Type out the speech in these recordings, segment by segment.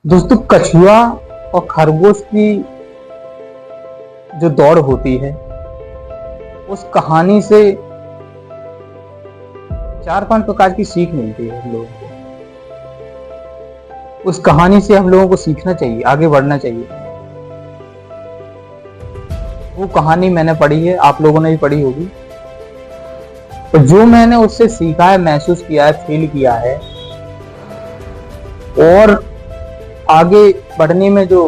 दोस्तों, कछुआ और खरगोश की जो दौड़ होती है उस कहानी से 4-5 प्रकार की सीख मिलती है हम लोगों को। उस कहानी से हम लोगों को सीखना चाहिए, आगे बढ़ना चाहिए। वो कहानी मैंने पढ़ी है, आप लोगों ने भी पढ़ी होगी। तो जो मैंने उससे सीखा है, महसूस किया है, फील किया है और आगे बढ़ने में जो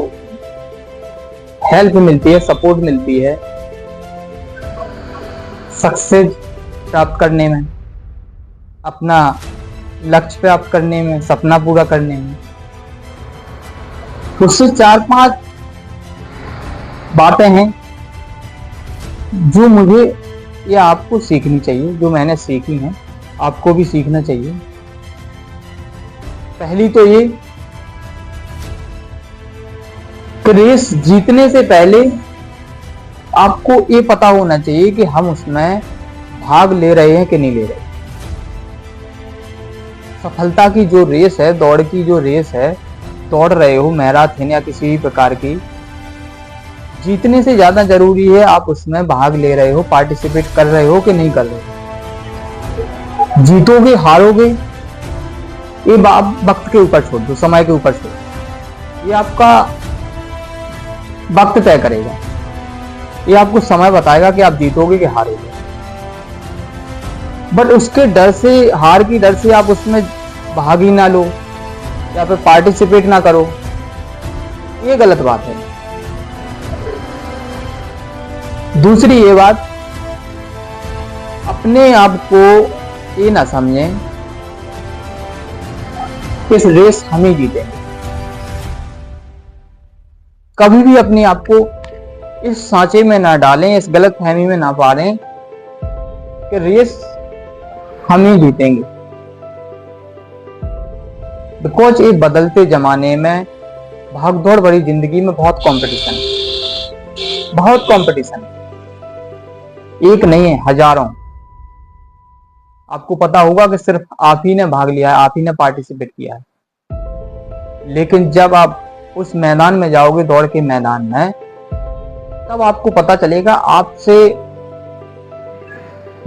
हेल्प मिलती है, सपोर्ट मिलती है, सक्सेस प्राप्त करने में, अपना लक्ष्य प्राप्त करने में, सपना पूरा करने में, उससे 4-5 बातें हैं जो मुझे या आपको सीखनी चाहिए, जो मैंने सीखी हैं, आपको भी सीखना चाहिए। पहली तो ये कि रेस जीतने से पहले आपको ये पता होना चाहिए कि हम उसमें भाग ले रहे हैं कि नहीं ले रहे। सफलता की जो रेस है, दौड़ की जो रेस है, दौड़ रहे हो मैराथन या किसी भी प्रकार की, जीतने से ज्यादा जरूरी है आप उसमें भाग ले रहे हो, पार्टिसिपेट कर रहे हो कि नहीं कर रहे हो। जीतोगे हारोगे ये वक्त के ऊपर छोड़ दो, समय के ऊपर छोड़ दो। ये आपका वक्त तय करेगा, ये आपको समय बताएगा कि आप जीतोगे कि हारोगे। बट उसके डर से, हार की डर से आप उसमें भाग ही ना लो या फिर पार्टिसिपेट ना करो, ये गलत बात है। दूसरी ये बात, अपने आप को ये ना समझें कि इस रेस हम ही जीतेंगे। कभी भी अपने आप को इस सांचे में ना डालें, इस गलत फहमी में ना पालें कि रेस हम ही जीतेंगे। बिकॉज ये बदलते जमाने में, भागदौड़ भरी जिंदगी में बहुत कंपटीशन है, बहुत कंपटीशन है। एक नहीं है, हजारों। आपको पता होगा कि सिर्फ आप ही ने भाग लिया है, आप ही ने पार्टिसिपेट किया है। लेकिन जब आप उस मैदान में जाओगे, दौड़ के मैदान में, तब आपको पता चलेगा आपसे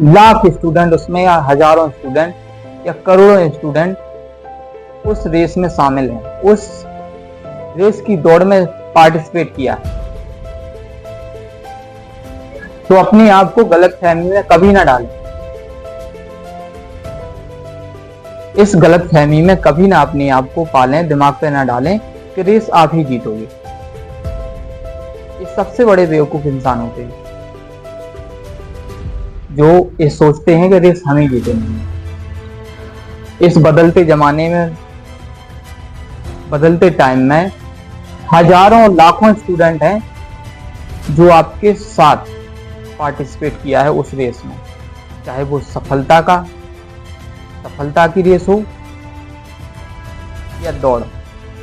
लाख स्टूडेंट उसमें, या हजारों स्टूडेंट या करोड़ों स्टूडेंट उस रेस में शामिल हैं, उस रेस की दौड़ में पार्टिसिपेट किया है। तो अपने आप को गलत फहमी में कभी ना डालें, इस गलत फहमी में कभी ना अपने आप को पालें, दिमाग पे ना डालें कि रेस आप ही जीतोगे। ये सबसे बड़े बेवकूफ इंसान होते हैं जो ये सोचते हैं कि रेस हम ही जीतेंगे। इस बदलते जमाने में, बदलते टाइम में हजारों लाखों स्टूडेंट हैं जो आपके साथ पार्टिसिपेट किया है उस रेस में, चाहे वो सफलता की रेस हो या दौड़,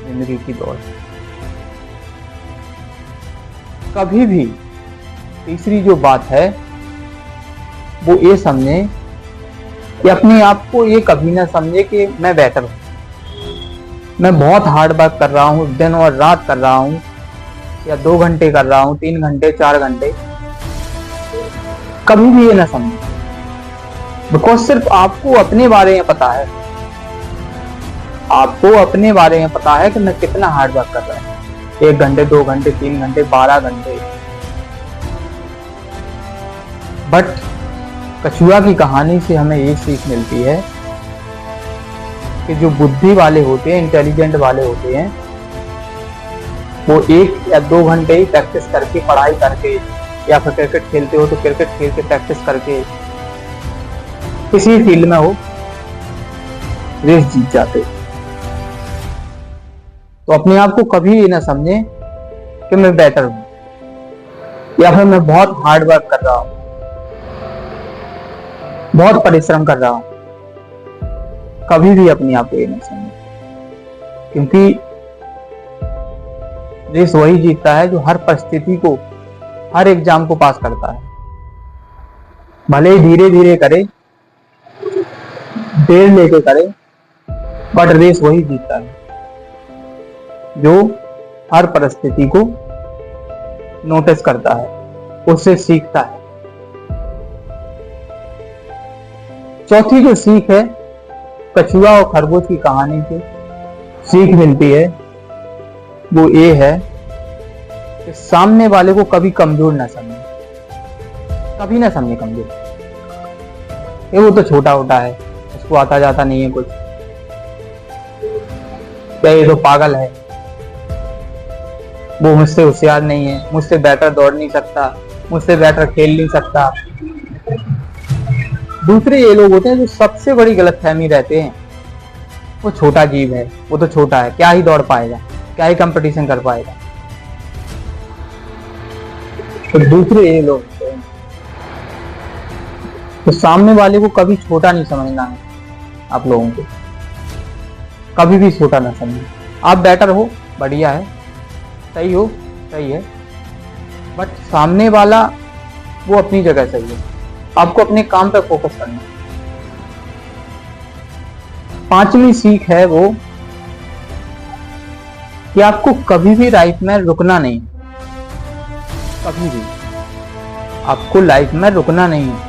जिंदगी की दौड़। कभी भी तीसरी जो बात है वो ये समझे कि अपने आप को ये कभी ना समझे कि मैं बेहतर हूं, मैं बहुत हार्ड वर्क कर रहा हूं, दिन और रात कर रहा हूं, या 2 घंटे कर रहा हूं, 3 घंटे, 4 घंटे। कभी भी ये ना समझे, बिकॉज सिर्फ आपको अपने बारे में पता है, आपको अपने बारे में पता है कि मैं कितना हार्ड वर्क कर रहा हूं। 1 घंटे, 2 घंटे, 3 घंटे, 12 घंटे। बट कछुआ की कहानी से हमें ये सीख मिलती है कि जो बुद्धि वाले होते हैं, इंटेलिजेंट वाले होते हैं, वो 1 या 2 घंटे ही प्रैक्टिस करके, पढ़ाई करके, या फिर क्रिकेट खेलते हो तो क्रिकेट खेल के, प्रैक्टिस करके, किसी फील्ड में हो, रेस जीत जाते। तो अपने आप को कभी ये ना समझें कि मैं बेटर हूं या फिर मैं बहुत हार्ड वर्क कर रहा हूं, बहुत परिश्रम कर रहा हूं। कभी भी अपने आप को ये ना समझें, क्योंकि रेस वही जीतता है जो हर परिस्थिति को, हर एग्जाम को पास करता है। भले ही धीरे धीरे करे, देर लेके करे, बट रेस वही जीतता है। जो हर परिस्थिति को नोटिस करता है, उससे सीखता है। चौथी जो सीख है, कछुआ और खरगोश की कहानी से सीख मिलती है, वो ये है कि सामने वाले को कभी कमजोर ना समझे, कभी ना समझे कमजोर। ये वो तो छोटा होता है, उसको आता जाता नहीं है कुछ, क्या ये तो पागल है, वो मुझसे होशियार नहीं है, मुझसे बेटर दौड़ नहीं सकता, मुझसे बेटर खेल नहीं सकता। दूसरे ये लोग होते हैं जो सबसे बड़ी गलतफहमी रहते हैं, वो छोटा जीव है, वो तो छोटा है, क्या ही दौड़ पाएगा, क्या ही कंपटीशन कर पाएगा। तो दूसरे ये लोग होते हैं, तो सामने वाले को कभी छोटा नहीं समझना है। आप लोगों को कभी भी छोटा ना समझे। आप बेटर हो, बढ़िया है, सही हो, सही है, बट सामने वाला वो अपनी जगह सही है। आपको अपने काम पर फोकस करना है। पांचवी सीख है वो कि आपको कभी भी लाइफ में रुकना नहीं, कभी भी आपको लाइफ में रुकना नहीं है।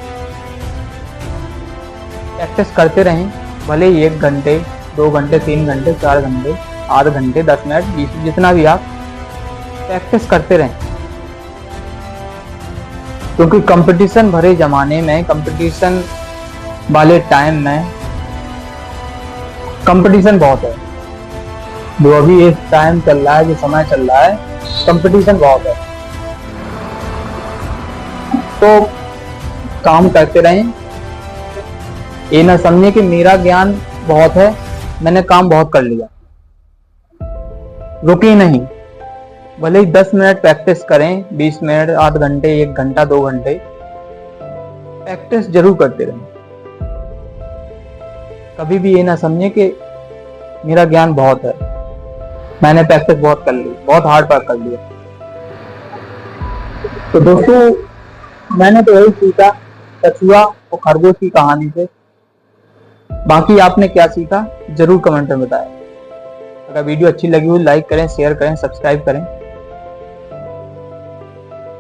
प्रैक्टिस करते रहें, भले ही 1 घंटे, 2 घंटे, 3 घंटे, 4 घंटे, 8 घंटे, 10 मिनट, 20, जितना भी आप प्रैक्टिस करते रहें। क्योंकि कंपटीशन भरे जमाने में, कंपटीशन वाले टाइम में कंपटीशन बहुत है। जो अभी एक टाइम चल रहा है, जो समय चल रहा है, कंपटीशन बहुत है। तो काम करते रहें, ये ना समझे कि मेरा ज्ञान बहुत है, मैंने काम बहुत कर लिया। रुके नहीं, भले ही 10 मिनट प्रैक्टिस करें, 20 मिनट, 8 घंटे, 1 घंटा, 2 घंटे प्रैक्टिस जरूर करते रहें। कभी भी ये ना समझे कि मेरा ज्ञान बहुत है, मैंने प्रैक्टिस बहुत कर ली, बहुत हार्ड वर्क कर लिया। तो दोस्तों, मैंने तो यही सीखा कछुआ और खरगोश की कहानी से। बाकी आपने क्या सीखा जरूर कमेंट में बताएं। अगर वीडियो अच्छी लगी हो लाइक करें, शेयर करें, सब्सक्राइब करें।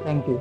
Thank you.